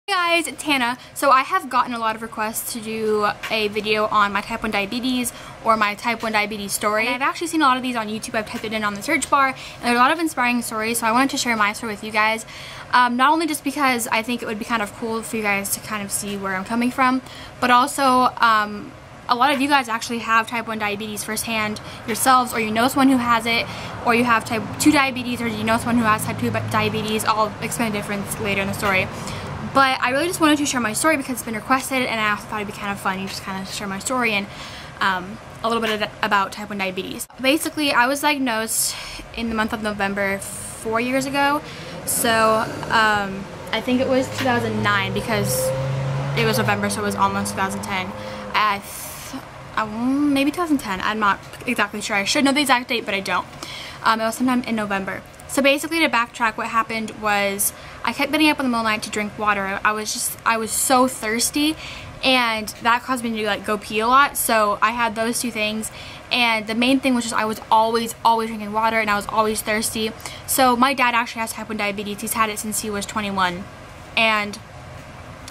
Hey guys, it's Hannah. So I have gotten a lot of requests to do a video on my type 1 diabetes or my type 1 diabetes story. And I've actually seen a lot of these on YouTube. I've typed it in on the search bar, and there's a lot of inspiring stories, so I wanted to share my story with you guys. Not only just because I think it would be kind of cool for you guys to kind of see where I'm coming from, but also a lot of you guys actually have type 1 diabetes firsthand yourselves, or you know someone who has it, or you have type 2 diabetes, or you know someone who has type 2 diabetes. I'll explain the difference later in the story. But I really just wanted to share my story because it's been requested, and I also thought it'd be kind of fun to just kind of share my story and a little bit about type 1 diabetes. Basically, I was diagnosed in the month of November 4 years ago. So I think it was 2009 because it was November, so it was almost 2010. Maybe 2010. I'm not exactly sure. I should know the exact date, but I don't. It was sometime in November. So basically, to backtrack, what happened was I kept getting up in the middle of the night to drink water. I was so thirsty, and that caused me to like go pee a lot. So I had those two things, and the main thing was just I was always drinking water, and I was always thirsty. So my dad actually has type 1 diabetes. He's had it since he was 21, and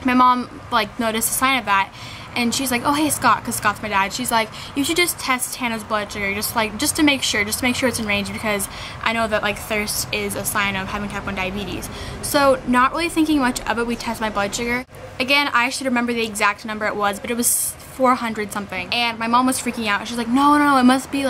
my mom like noticed a sign of that. And she's like, oh hey Scott, because Scott's my dad, she's like, you should just test Hannah's blood sugar, just to make sure it's in range, because I know that like thirst is a sign of having type 1 diabetes. So not really thinking much of it, we test my blood sugar. Again, I should remember the exact number it was, but it was 400 something. And my mom was freaking out. She's like, no, it must be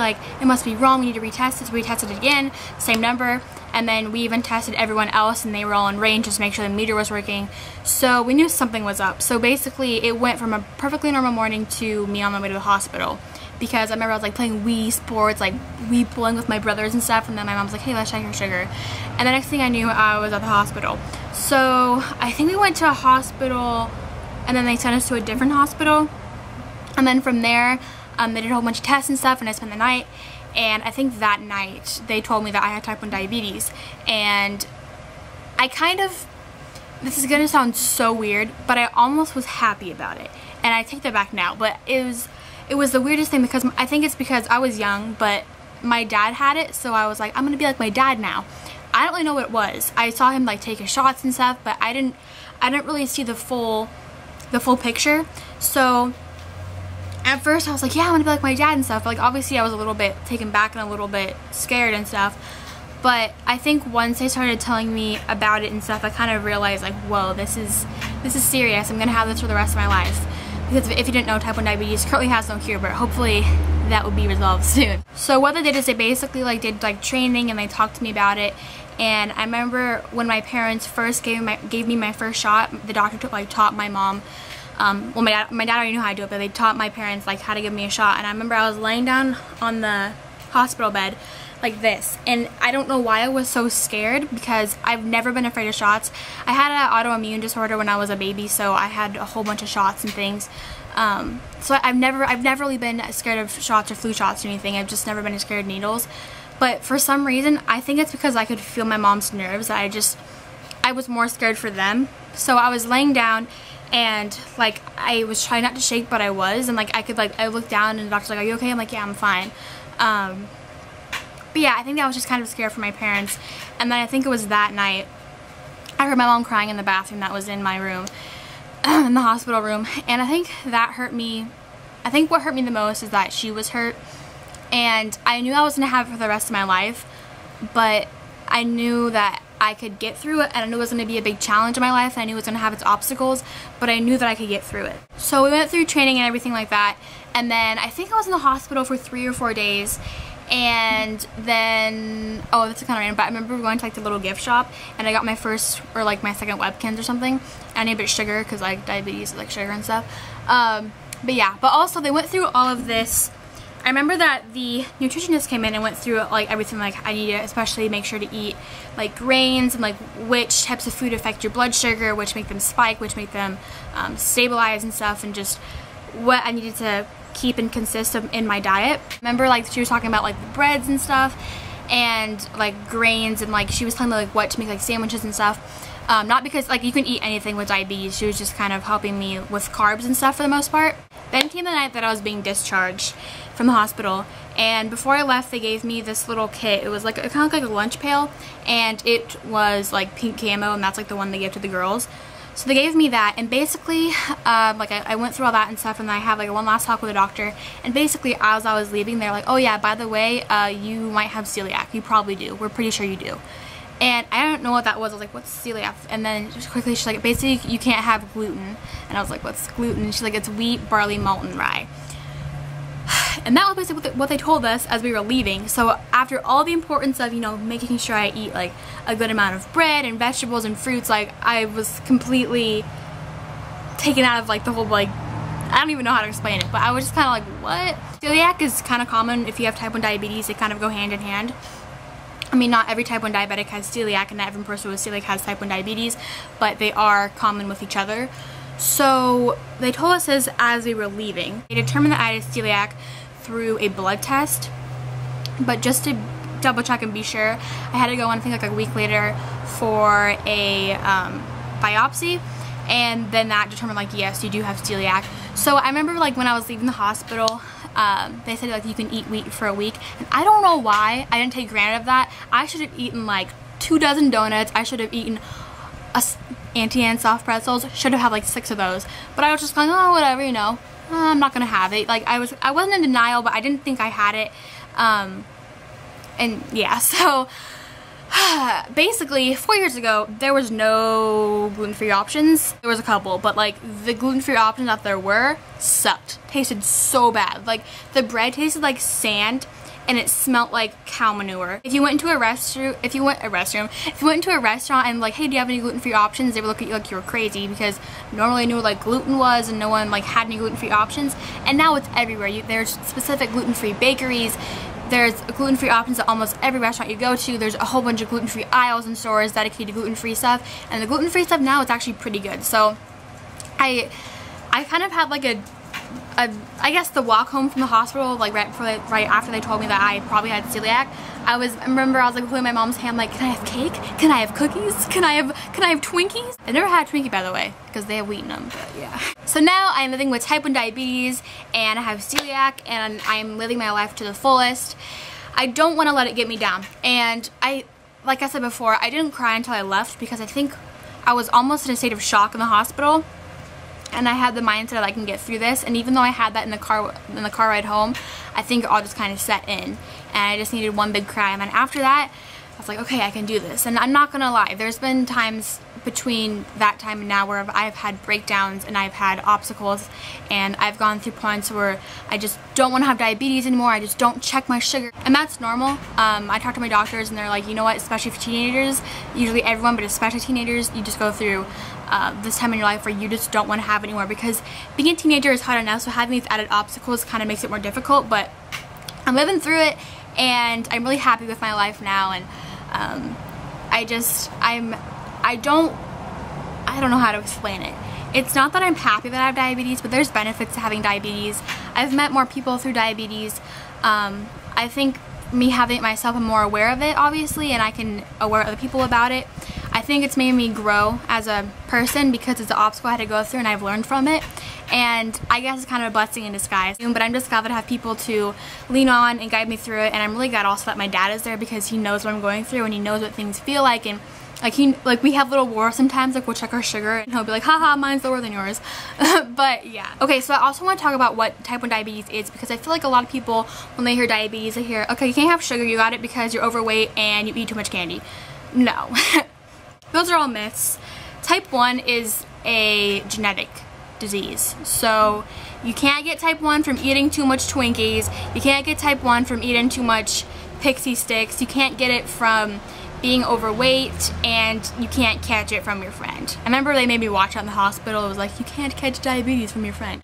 wrong, we need to retest it. So we tested it again, same number. And then we even tested everyone else, and they were all in range just to make sure the meter was working. So we knew something was up. So basically, it went from a perfectly normal morning to me on my way to the hospital. Because I remember I was like playing Wii Sports, like Wii bowling with my brothers and stuff, and then my mom was like, hey, let's check your sugar. And the next thing I knew, I was at the hospital. So I think we went to a hospital, and then they sent us to a different hospital. And then from there, they did a whole bunch of tests and stuff, and I spent the night. And I think that night they told me that I had type 1 diabetes, and I this is gonna sound so weird, but I almost was happy about it, and I take that back now. But it was the weirdest thing, because I think it's because I was young, but my dad had it, so I was like, I'm gonna be like my dad now. I don't really know what it was. I saw him like take his shots and stuff, but I didn't really see the full picture. So at first I was like, yeah, I'm gonna be like my dad and stuff. Like obviously I was a little bit taken back and a little bit scared and stuff. But I think once they started telling me about it and stuff, I kind of realized like, whoa, this is serious. I'm gonna have this for the rest of my life. Because if you didn't know, type 1 diabetes currently has no cure, but hopefully that will be resolved soon. So what they did is they basically like did like training, and they talked to me about it. And I remember when my parents first gave me my first shot, the doctor taught my mom. Well, my dad already knew how to do it, but they taught my parents like how to give me a shot. And I remember I was laying down on the hospital bed like this, and I don't know why I was so scared, because I've never been afraid of shots. I had an autoimmune disorder when I was a baby, so I had a whole bunch of shots and things. So I've never really been scared of shots or flu shots or anything. I've just never been scared of needles. But for some reason, I think it's because I could feel my mom's nerves. I was more scared for them. So I was laying down, and like I was trying not to shake, but I was, and like I looked down, and the doctor's like, are you okay? I'm like, yeah, I'm fine. But yeah, I think I was just kind of scared for my parents. And then I think it was that night I heard my mom crying in the bathroom that was in my room, in the hospital room, and I think that hurt me. I think what hurt me the most is that she was hurt, and I knew I was gonna have it for the rest of my life, but I knew that I could get through it, and I knew it was going to be a big challenge in my life, and I knew it was going to have its obstacles, but I knew that I could get through it. So we went through training and everything like that, and then I think I was in the hospital for 3 or 4 days, and then, oh, this is kind of random, but I remember going to like the little gift shop, and I got my first, or like my second Webkins or something. I named it Sugar, because like diabetes is like sugar and stuff. But yeah, but also they went through all of this. I remember that the nutritionist came in and went through like everything like I need to especially make sure to eat like grains, and like which types of food affect your blood sugar, which make them spike, which make them stabilize and stuff, and just what I needed to keep and consist of in my diet. Remember like she was talking about like the breads and stuff, and like grains, and like she was telling me like what to make like sandwiches and stuff. Not because like you can eat anything with diabetes, she was just kind of helping me with carbs and stuff for the most part. Then came the night that I was being discharged from the hospital, and before I left they gave me this little kit. It was like kind of like a lunch pail, and it was like pink camo, and that's like the one they give to the girls. So they gave me that, and basically, like I went through all that and stuff, and I had like one last talk with the doctor, and basically as I was leaving, they're like, oh yeah, by the way, you might have celiac. You probably do. We're pretty sure you do. And I don't know what that was. I was like, what's celiac? And then just quickly, she's like, basically you can't have gluten. And I was like, what's gluten? And she's like, it's wheat, barley, malt, and rye. And that was basically what they told us as we were leaving. So after all the importance of, you know, making sure I eat like a good amount of bread and vegetables and fruits, like I was completely taken out of like the whole, like, I don't even know how to explain it, but I was just kind of like, what? Celiac is kind of common if you have type 1 diabetes. They kind of go hand in hand. I mean, not every type 1 diabetic has celiac, and not every person with celiac has type 1 diabetes, but they are common with each other. So they told us this as we were leaving. They determined that I had celiac through a blood test, but just to double check and be sure, I had to go on, I think like a week later, for a biopsy, and then that determined like, yes, you do have celiac. So I remember like when I was leaving the hospital, they said like you can eat wheat for a week, and I don't know why I didn't take granted of that. I should have eaten like 2 dozen donuts. I should have eaten Auntie Anne's soft pretzels. Should have had like 6 of those, but I was just going, oh, whatever, you know, I'm not gonna have it. Like I wasn't in denial, but I didn't think I had it. And yeah, so basically 4 years ago there was no gluten-free options. There was a couple, but like the gluten-free options that there were sucked. Tasted so bad. Like the bread tasted like sand, and it smelled like cow manure. If you went into a restaurant, and like, hey, do you have any gluten-free options? They would look at you like you were crazy, because normally knew what like gluten was, and no one like had any gluten-free options. And now it's everywhere. There's specific gluten-free bakeries. There's gluten-free options at almost every restaurant you go to. There's a whole bunch of gluten-free aisles and stores dedicated to gluten-free stuff, and the gluten-free stuff now is actually pretty good. So I kind of had like I guess the walk home from the hospital, like right after they told me that I probably had celiac, I remember I was like holding my mom's hand like, can I have cake? Can I have cookies? Can I have Twinkies? I never had a Twinkie, by the way, because they have wheat in them, but yeah. So now I'm living with type 1 diabetes, and I have celiac, and I'm living my life to the fullest. I don't want to let it get me down, and like I said before, I didn't cry until I left, because I think I was almost in a state of shock in the hospital. And I had the mindset that I can get through this, and even though I had that in the car ride home, I think it all just kind of set in, and I just needed one big cry. And then after that, I was like, okay, I can do this. And I'm not gonna lie, there's been times between that time and now where I've had breakdowns and I've had obstacles, and I've gone through points where I just don't want to have diabetes anymore. I just don't check my sugar, and that's normal. I talked to my doctors, and they're like, you know what, especially for teenagers, usually everyone, but especially teenagers, you just go through this time in your life where you just don't want to have anymore, because being a teenager is hard enough, so having these added obstacles kind of makes it more difficult. But I'm living through it, and I'm really happy with my life now, and I don't know how to explain it. It's not that I'm happy that I have diabetes, but there's benefits to having diabetes. I've met more people through diabetes. I think me having it myself, I'm more aware of it, obviously, and I can aware other people about it. I think it's made me grow as a person, because it's an obstacle I had to go through, and I've learned from it. And I guess it's kind of a blessing in disguise. But I'm just glad that I have people to lean on and guide me through it. And I'm really glad also that my dad is there, because he knows what I'm going through, and he knows what things feel like. And like we have little wars sometimes, like we'll check our sugar, and he'll be like, haha, mine's lower than yours. But yeah. Okay, so I also want to talk about what type 1 diabetes is, because I feel like a lot of people, when they hear diabetes, they hear, okay, you can't have sugar, you got it because you're overweight and you eat too much candy. No. Those are all myths. Type 1 is a genetic disease. So you can't get type 1 from eating too much Twinkies. You can't get type 1 from eating too much Pixie Sticks. You can't get it from being overweight, and you can't catch it from your friend. I remember they made me watch out in the hospital. It was like, you can't catch diabetes from your friend.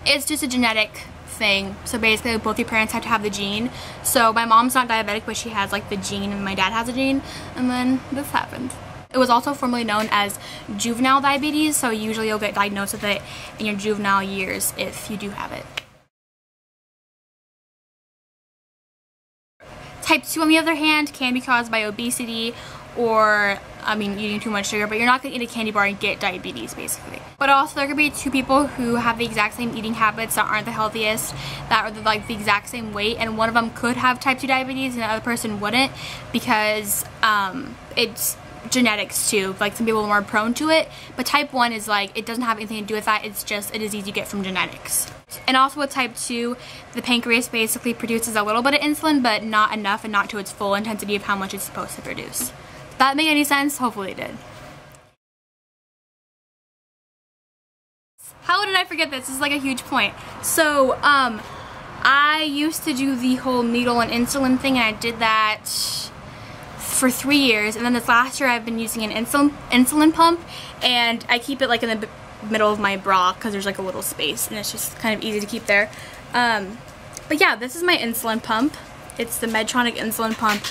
It's just a genetic thing. So basically both your parents have to have the gene. So my mom's not diabetic, but she has like the gene, and my dad has a gene, and then this happened. It was also formerly known as juvenile diabetes, so usually you'll get diagnosed with it in your juvenile years if you do have it. Type 2, on the other hand, can be caused by obesity or, eating too much sugar, but you're not going to eat a candy bar and get diabetes, basically. But also, there could be 2 people who have the exact same eating habits that aren't the healthiest, that are like the exact same weight, and one of them could have type 2 diabetes and the other person wouldn't, because genetics too. Like some people are more prone to it, but type 1 is like, it doesn't have anything to do with that. It's just a disease you get from genetics. And also with type 2, the pancreas basically produces a little bit of insulin, but not enough and not to its full intensity of how much it's supposed to produce. Did that make any sense? Hopefully it did. How did I forget this? This is like a huge point. So, I used to do the whole needle and insulin thing, and I did that for 3 years, and then this last year I've been using an insulin pump, and I keep it like in the middle of my bra because there's like a little space and it's just kind of easy to keep there. But yeah, this is my insulin pump. It's the Medtronic insulin pump.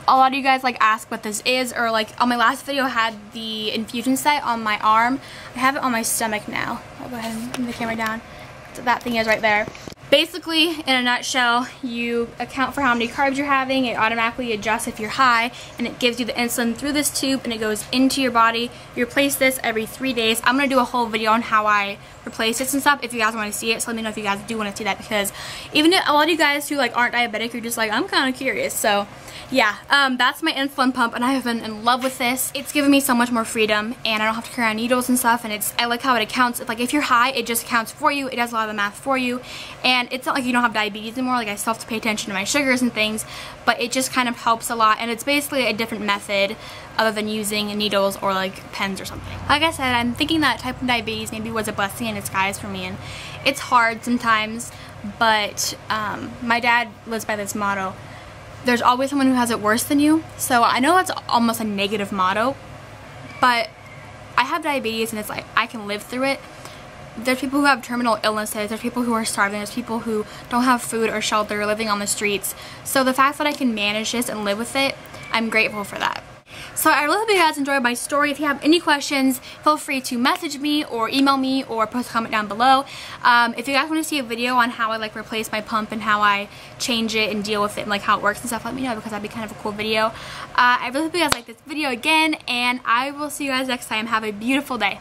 A lot of you guys like ask what this is, or like on my last video I had the infusion set on my arm. I have it on my stomach now. I'll go ahead and move the camera down. So that thing is right there. Basically, in a nutshell, you account for how many carbs you're having, it automatically adjusts if you're high, and it gives you the insulin through this tube, and it goes into your body. You replace this every 3 days. I'm going to do a whole video on how I replace this and stuff if you guys want to see it, so let me know if you guys do want to see that, because even a lot of you guys who like aren't diabetic, you're just like, I'm kind of curious. So yeah, that's my insulin pump, and I have been in love with this. It's given me so much more freedom, and I don't have to carry around needles and stuff, and I like how it accounts. Like if you're high, it just accounts for you. It does a lot of the math for you, and it's not like you don't have diabetes anymore. Like I still have to pay attention to my sugars and things, but it just kind of helps a lot, and it's basically a different method other than using needles or like pens or something. Like I said, I'm thinking that type 1 diabetes maybe was a blessing in disguise for me, and it's hard sometimes, but my dad lives by this motto: there's always someone who has it worse than you. So I know that's almost a negative motto, but I have diabetes and it's like I can live through it. There's people who have terminal illnesses, there's people who are starving, there's people who don't have food or shelter, living on the streets. So the fact that I can manage this and live with it, I'm grateful for that. So I really hope you guys enjoyed my story. If you have any questions, feel free to message me or email me or post a comment down below. If you guys want to see a video on how I like replace my pump and how I change it and deal with it and like how it works and stuff, let me know, because that'd be kind of a cool video. I really hope you guys like this video again, and I will see you guys next time. Have a beautiful day.